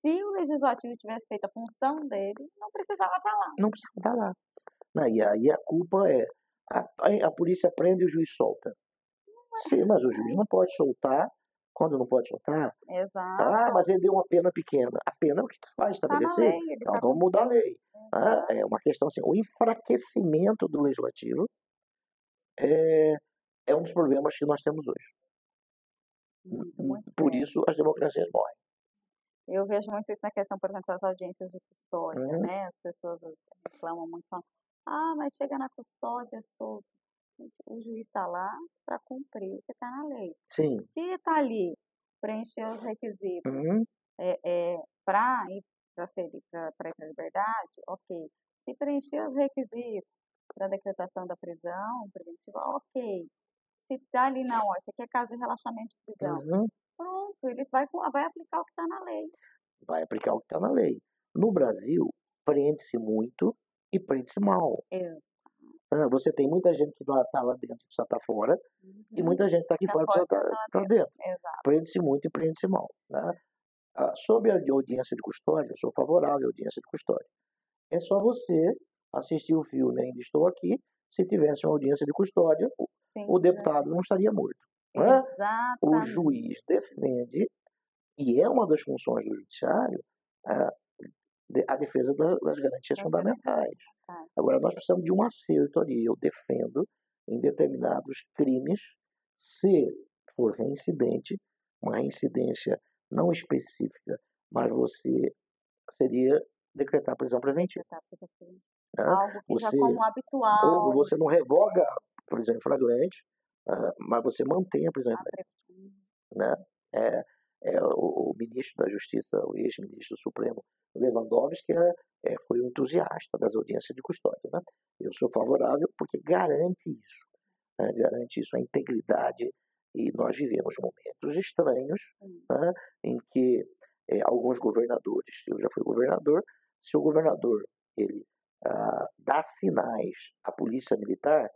se o legislativo tivesse feito a função dele, não precisava estar lá. Não precisava estar lá. E aí a culpa é a polícia prende e o juiz solta. Sim, mas o juiz não pode soltar. Quando não pode soltar? Exato. Mas ele deu uma pena pequena. A pena é o que está lá estabelecido. Tá na lei, Então vamos mudar a lei. É uma questão assim, o enfraquecimento do legislativo é um dos problemas que nós temos hoje. Muito Por sério. isso as democracias morrem. Eu vejo muito isso na questão, por exemplo, das audiências de custódia, né? As pessoas reclamam muito, falam, mas chega na custódia, solto. O juiz está lá para cumprir o que está na lei. Sim. Se está ali preencher os requisitos Uhum. para ir para liberdade, ok. Se preencher os requisitos para decretação da prisão preventiva, ok. Se está ali na hora, isso aqui é caso de relaxamento de prisão, Uhum. pronto, ele vai aplicar o que está na lei. Vai aplicar o que está na lei. No Brasil, prende-se muito e prende-se mal. Exato. Você tem muita gente que está lá dentro e precisa estar fora, e Uhum. muita gente está aqui Tá fora e fora precisa e estar tá lá tá dentro. dentro. Exato. Prende-se muito e prende-se mal. Né? Sobre a audiência de custódia, eu sou favorável à audiência de custódia. É só você assistir o filme Ainda Estou Aqui. Se tivesse uma audiência de custódia, o deputado não estaria morto. Né? O Exatamente. juiz defende, e é uma das funções do judiciário, a defesa das garantias fundamentais. Agora, nós precisamos de um acerto ali. Eu defendo, em determinados crimes, se for reincidente, uma reincidência não específica, mas você seria decretar prisão preventiva. Né? Algo que já Você, como habitual. você não revoga a prisão em flagrante, mas você mantém a prisão em flagrante. Né? O ministro da Justiça, o ex-ministro supremo Lewandowski, foi um entusiasta das audiências de custódia. Né? Eu sou favorável porque garante isso, né? Garante isso, a integridade, e nós vivemos momentos estranhos, né? Em que alguns governadores, eu já fui governador, se o governador ele dá sinais à polícia militar,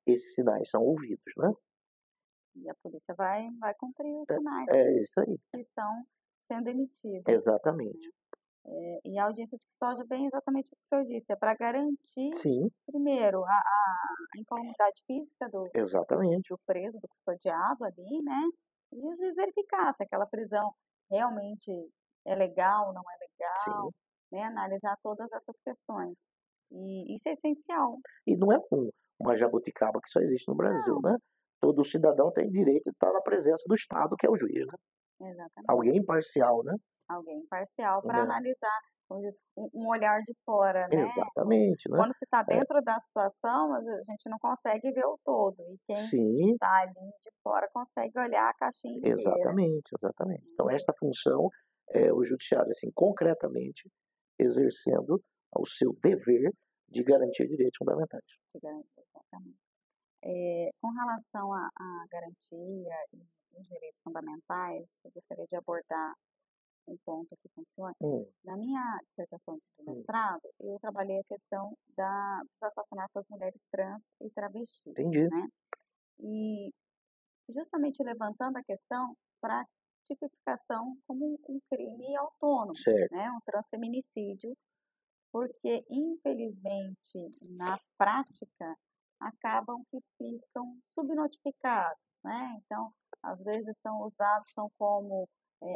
esses sinais são ouvidos, né? E a polícia vai cumprir os sinais É isso aí. que estão sendo emitidos. Exatamente. E a audiência de custódia vem exatamente o que o senhor disse, é para garantir, Sim, primeiro, a incolumidade física exatamente. do preso, do custodiado ali, né? E o juiz verificar se aquela prisão realmente é legal, não é legal, Sim. né? Analisar todas essas questões. E isso é essencial. E não é uma jabuticaba que só existe no Brasil, né? Todo cidadão tem direito de estar na presença do Estado, que é o juiz, né? Exatamente. Alguém imparcial, né? Alguém imparcial para Né? analisar, um olhar de fora, né? Exatamente, né? Quando se está dentro da situação, a gente não consegue ver o todo. E quem Sim, está ali de fora consegue olhar a caixinha inteira. exatamente, exatamente. Então, esta função é o judiciário, assim, concretamente, exercendo o seu dever de garantir direitos fundamentais. Exatamente. Com relação à garantia e os direitos fundamentais, eu gostaria de abordar um ponto que funciona. Na minha dissertação de mestrado, eu trabalhei a questão dos assassinatos das mulheres trans e travestis. Entendi. Né? E justamente levantando a questão para tipificação como um crime autônomo, Certo. né? Um transfeminicídio, porque infelizmente na prática acabam que ficam subnotificados, né? Então, às vezes são como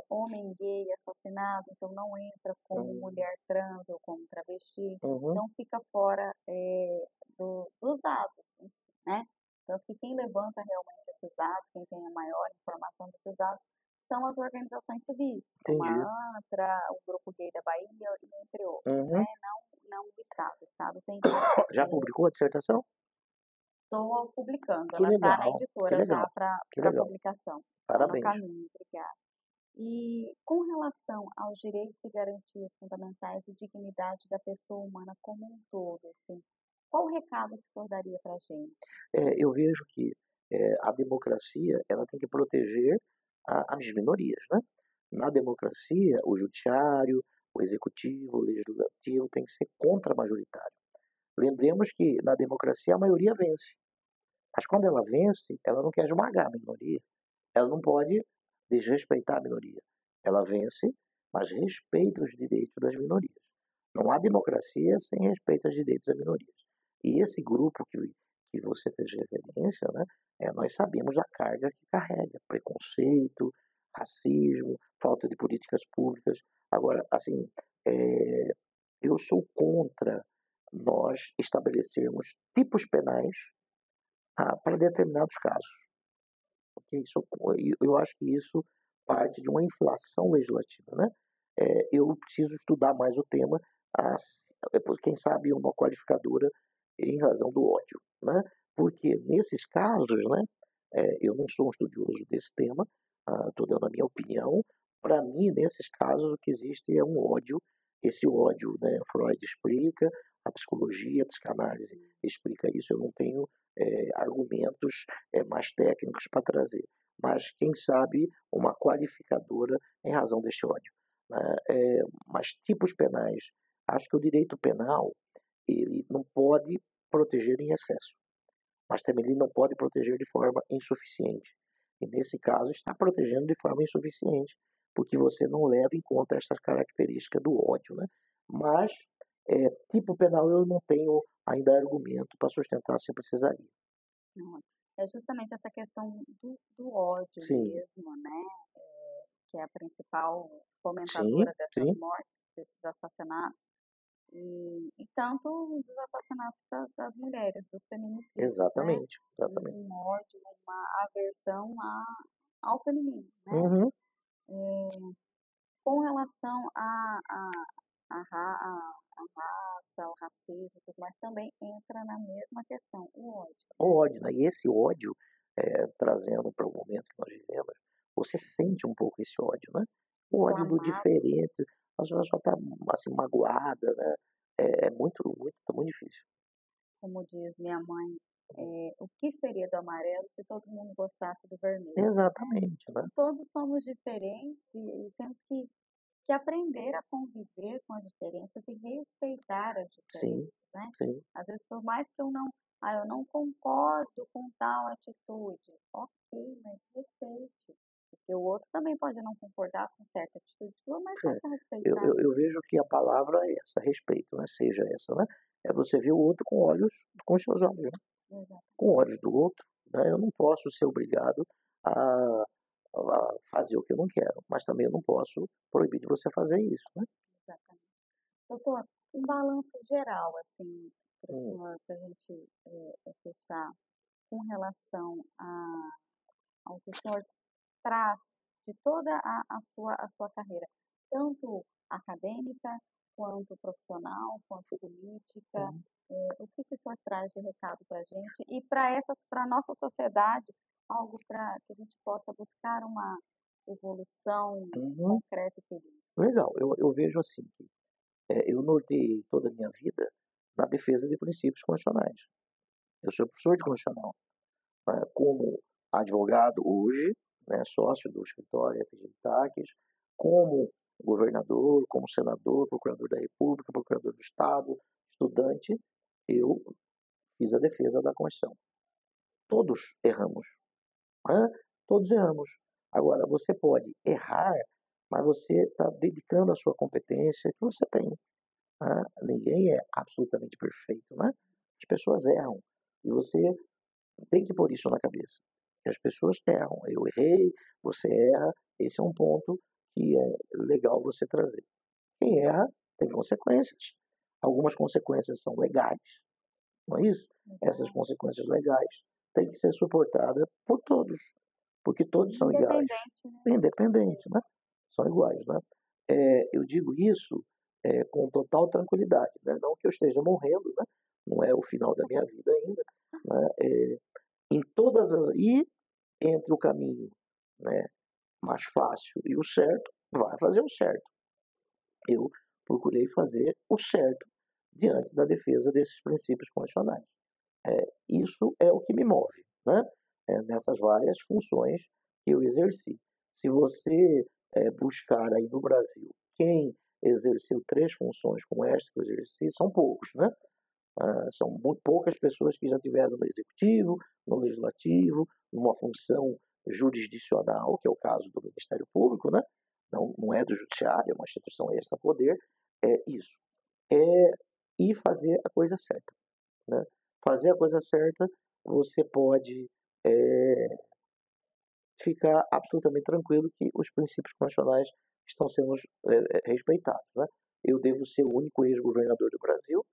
homem gay assassinado, então não entra como mulher trans ou como travesti, então fica fora dos dados, né? Tanto que quem levanta realmente esses dados, quem tem a maior informação desses dados, são as organizações civis, como Entendi. a ANTRA, o Grupo Gay da Bahia, entre outros, né? Não o Estado. O Estado tem... Já publicou a dissertação? Estou publicando, Que ela está na legal, que editora já legal, que para legal. publicação. Está no Parabéns. caminho, obrigada. E com relação aos direitos e garantias fundamentais e dignidade da pessoa humana como um todo, assim, qual o recado que o senhor daria para a gente? Eu vejo que a democracia ela tem que proteger as minorias, né? Na democracia, o judiciário, o executivo, o legislativo tem que ser contra-majoritário. Lembremos que na democracia a maioria vence. Mas quando ela vence, ela não quer esmagar a minoria. Ela não pode desrespeitar a minoria. Ela vence, mas respeita os direitos das minorias. Não há democracia sem respeito aos direitos das minorias. E esse grupo que você fez referência, né, nós sabemos a carga que carrega: preconceito, racismo, falta de políticas públicas. Agora, assim, eu sou contra nós estabelecermos tipos penais para determinados casos. Okay? Eu acho que isso parte de uma inflação legislativa. Né? Eu preciso estudar mais o tema, quem sabe uma qualificadora em razão do ódio. Né? Porque nesses casos, né, eu não sou um estudioso desse tema, Estou dando a minha opinião. Para mim, nesses casos, o que existe é um ódio. Esse ódio, né, Freud explica, a psicologia, a psicanálise explica isso. Eu não tenho argumentos mais técnicos para trazer, mas quem sabe uma qualificadora em razão deste ódio, né? Mas tipos penais, acho que o direito penal ele não pode proteger em excesso, mas também ele não pode proteger de forma insuficiente. E nesse caso está protegendo de forma insuficiente, porque você não leva em conta essas características do ódio, né? Mas tipo penal eu não tenho ainda argumento para sustentar se precisaria. Não, é justamente essa questão do ódio Sim, mesmo, né, que é a principal sim, fomentadora dessas sim, mortes, desses assassinatos, e tanto dos assassinatos das mulheres, dos feminicídios, né, exatamente, exatamente. um ódio, uma aversão ao feminino, né. Uhum, Com relação à raça, ao racismo e tudo mais, também entra na mesma questão, o ódio, o né. ódio, né? E esse ódio, trazendo para o momento que nós vivemos, você sente um pouco esse ódio, né? O ódio do Inflamado, diferente, a pessoa está assim, magoada, né? É muito difícil. como diz minha mãe, o que seria do amarelo se todo mundo gostasse do vermelho, né. Exatamente, né? Todos somos diferentes e temos que aprender a conviver com as diferenças e respeitar as Sim, diferenças, né. sim, Às vezes, por mais que eu não concordo com tal atitude, ok, mas respeite, porque o outro também pode não concordar com certa atitude sua, mas vai é. te Eu, respeitar. eu, eu vejo que a palavra é essa, respeito, né? Seja essa, né? É você ver o outro com os seus olhos, né? Com Exatamente, olhos do outro, né? Eu não posso ser obrigado a, a fazer o que eu não quero, mas também eu não posso proibir de você fazer isso, né? exatamente. Doutor, um balanço geral, assim, para o Hum, senhor, para a gente fechar, com relação ao que o senhor traz de toda a sua carreira, tanto acadêmica, quanto profissional, quanto política, hum, o que que o senhor traz de recado para a gente e para a nossa sociedade, algo para que a gente possa buscar uma evolução uhum. concreta e feliz? Legal, eu vejo assim, que eu norteei toda a minha vida na defesa de princípios constitucionais. Eu sou professor de constitucional, né, como advogado hoje, né, sócio do escritório FGV Taques, como governador, como senador, procurador da República, procurador do Estado, estudante, eu fiz a defesa da Constituição. Todos erramos, né? Todos erramos. Agora, você pode errar, mas você está dedicando a sua competência que você tem. Né? Ninguém é absolutamente perfeito, né? As pessoas erram. E você tem que pôr isso na cabeça. Que as pessoas erram. Eu errei, você erra. Esse é um ponto que é legal você trazer. Quem erra tem consequências. Algumas consequências são legais, não é isso? Essas Exato. consequências legais têm que ser suportadas por todos, porque todos são iguais, Independente, né, do independente, contexto. né? São iguais, né? Eu digo isso com total tranquilidade, né? Não que eu esteja morrendo, né? Não é o final da minha vida ainda, né? Em todas as e entre o caminho, né, mais fácil e o certo, vai fazer o certo. Eu procurei fazer o certo diante da defesa desses princípios constitucionais. Isso é o que me move, né? Nessas várias funções que eu exerci. Se você buscar aí no Brasil quem exerceu três funções como esta que eu exerci, são poucos, né? São muito poucas pessoas que já tiveram no executivo, no legislativo, numa função jurisdicional, que é o caso do Ministério Público, né? Não é do judiciário, é uma instituição extra-poder, é isso. É ir fazer a coisa certa, né? Fazer a coisa certa, você pode ficar absolutamente tranquilo que os princípios constitucionais estão sendo respeitados, né? Eu devo ser o único ex-governador do Brasil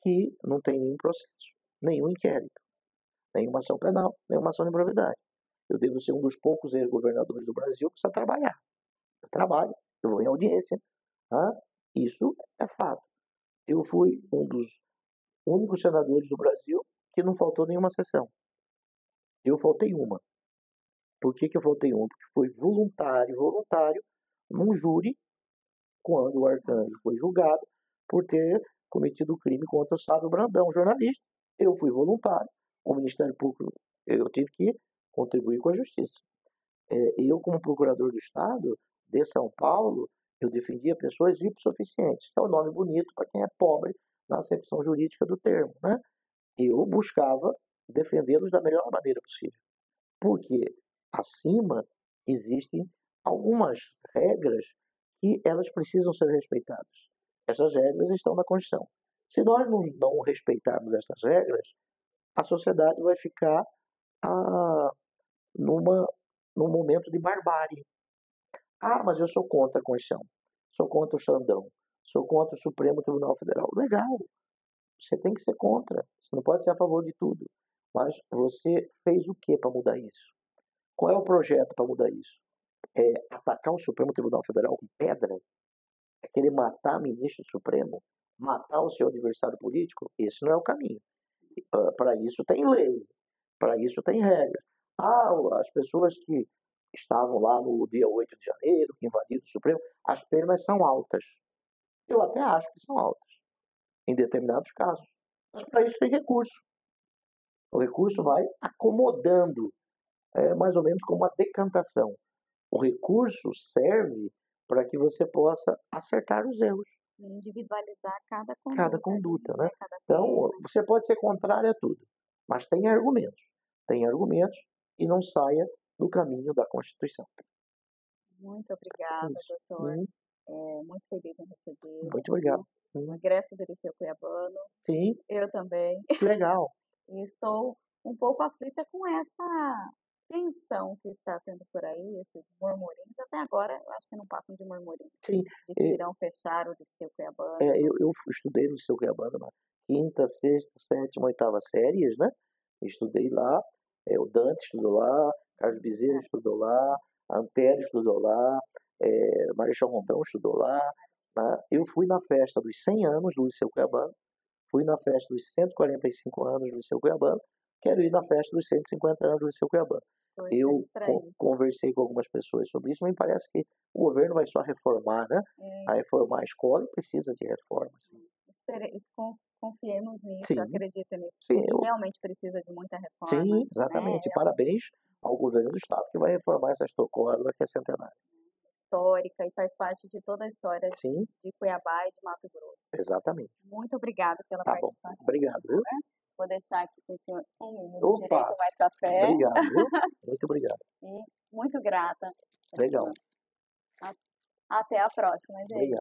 que não tem nenhum processo, nenhum inquérito, nenhuma ação penal, nenhuma ação de improbidade. Eu devo ser um dos poucos ex-governadores do Brasil que precisa trabalhar. Eu trabalho, eu vou em audiência. Tá? Isso é fato. Eu fui um dos únicos senadores do Brasil que não faltou nenhuma sessão. Eu faltei uma. Por que eu votei 1? Porque foi voluntário, num júri, quando o Arcanjo foi julgado por ter cometido crime contra o Sávio Brandão, jornalista. Eu fui voluntário, o Ministério Público, eu tive que contribuir com a justiça. Eu, como procurador do Estado de São Paulo, eu defendia pessoas hipossuficientes, que é um nome bonito para quem é pobre na acepção jurídica do termo, né? Eu buscava defendê-los da melhor maneira possível, porque acima existem algumas regras que elas precisam ser respeitadas. Essas regras estão na Constituição. Se nós não respeitarmos estas regras, a sociedade vai ficar num momento de barbárie. Ah, mas eu sou contra a Constituição, sou contra o Xandão, sou contra o Supremo Tribunal Federal. Legal, você tem que ser contra, você não pode ser a favor de tudo. Mas você fez o que para mudar isso? Qual é o projeto para mudar isso? É atacar o Supremo Tribunal Federal com pedra? É querer matar ministro do Supremo? Matar o seu adversário político? Esse não é o caminho. Para isso tem lei, para isso tem regras. As pessoas que estavam lá no dia 8 de janeiro, que invadiram o Supremo, as penas são altas. Eu até acho que são altas, em determinados casos. Mas para isso tem recurso. O recurso vai acomodando, mais ou menos como uma decantação. O recurso serve para que você possa acertar os erros. Individualizar cada conduta, né? Cada então, você pode ser contrário a tudo, mas tem argumentos. Tem argumentos e não saia do caminho da Constituição. Muito obrigada, doutor. Muito feliz em receber. Muito obrigado. O ingresso do Liceu Cuiabano. Sim. Eu também. Legal. E estou um pouco aflita com essa tensão que está tendo por aí, esses murmurinhos. Até agora, eu acho que não passam de murmurinhos. Sim. De que irão fechar o Liceu Cuiabano. Eu estudei no Liceu Cuiabano na quinta, sexta, sétima, oitava séries, né? Estudei lá. O Dante estudou lá, Carlos Bezerra estudou lá, Antério estudou lá, Marechal Rondão estudou lá. Né? Eu fui na festa dos 100 anos do Liceu Cuiabano, fui na festa dos 145 anos do Liceu Cuiabano, quero ir na festa dos 150 anos do Liceu Cuiabano. Eu conversei com algumas pessoas sobre isso, mas me parece que o governo vai só reformar, né? A reformar a escola e precisa de reforma. Assim. Confiemos nisso, sim, acredita nisso. Sim, realmente precisa de muita reforma. Sim, exatamente. Né? Parabéns ao governo do Estado que vai reformar essa escola que é centenária. Histórica e faz parte de toda a história de Cuiabá e de Mato Grosso. Exatamente. Muito obrigada pela participação. Bom. Obrigado. Viu? Vou deixar aqui com o senhor um minuto de direito mais café. Obrigado. Viu? Muito obrigado. E muito grata. Legal. Até a próxima, gente. Obrigado.